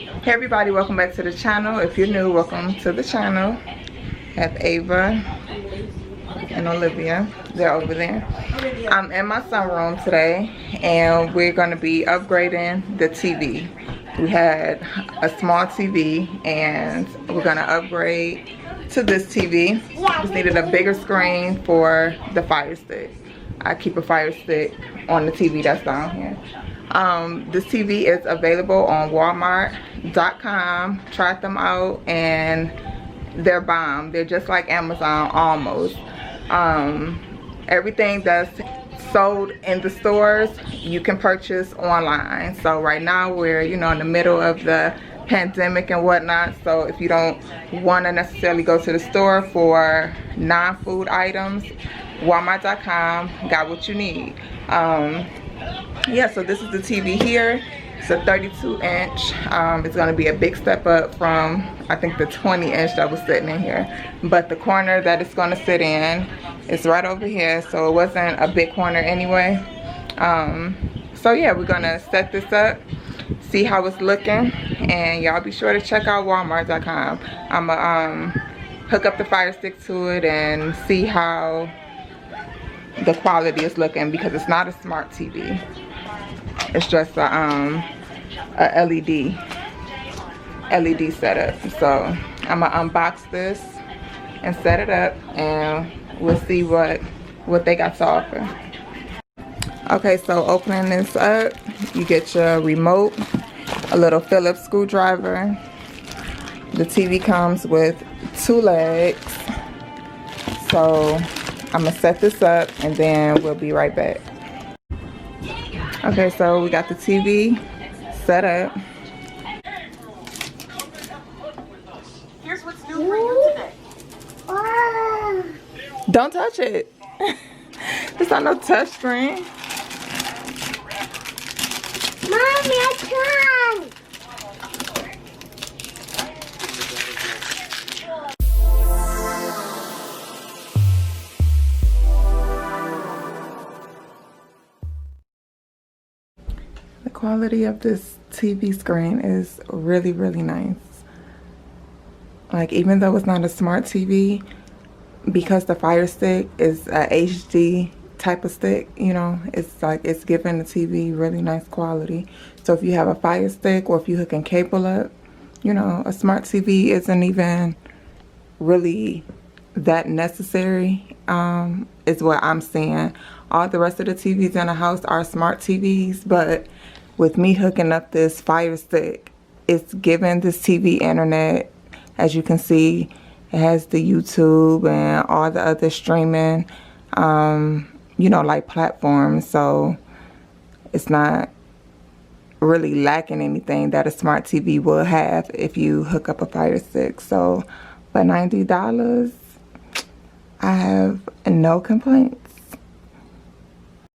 Hey everybody, welcome back to the channel. If you're new, welcome to the channel. Have Ava and Olivia. They're over there. I'm in my sunroom today and we're going to be upgrading the TV. We had a small TV and we're going to upgrade to this TV. Just needed a bigger screen for the Fire Stick. I keep a Fire Stick on the TV that's down here. This TV is available on Walmart.com. Tried them out and they're bomb. They're just like Amazon almost. Everything that's sold in the stores you can purchase online. So right now we're in the middle of the pandemic and whatnot, so if you don't want to necessarily go to the store for non-food items, Walmart.com got what you need. Yeah, so this is the TV here. It's a 32 inch. It's going to be a big step up from I think the 20 inch that was sitting in here, but the corner that it's going to sit in is right over here, so it wasn't a big corner anyway. So yeah, we're going to set this up, see how it's looking, and y'all be sure to check out Walmart.com. I'm gonna hook up the Fire Stick to it and see how the quality is looking, because it's not a smart TV. It's just a LED setup. So I'm gonna unbox this and set it up, and we'll see what they got to offer. Okay, so opening this up, you get your remote, a little Phillips screwdriver. The TV comes with 2 legs. So I'm gonna set this up and then we'll be right back. Okay, so we got the TV set up. Here's what's new for you today. Don't touch it. It's not no touch screen. Mommy, I can't. The quality of this TV screen is really, really nice. Like, even though it's not a smart TV, because the Fire Stick is a HD type of stick, it's like it's giving the TV really nice quality. So if you have a Fire Stick or if you hooking cable up, a smart TV isn't even really that necessary, is what I'm seeing. All the rest of the TVs in the house are smart TVs, but with me hooking up this Fire Stick, it's giving this TV internet. As you can see, it has the YouTube and all the other streaming like platforms, so it's not really lacking anything that a smart TV will have if you hook up a Fire Stick. So for $90, I have no complaints.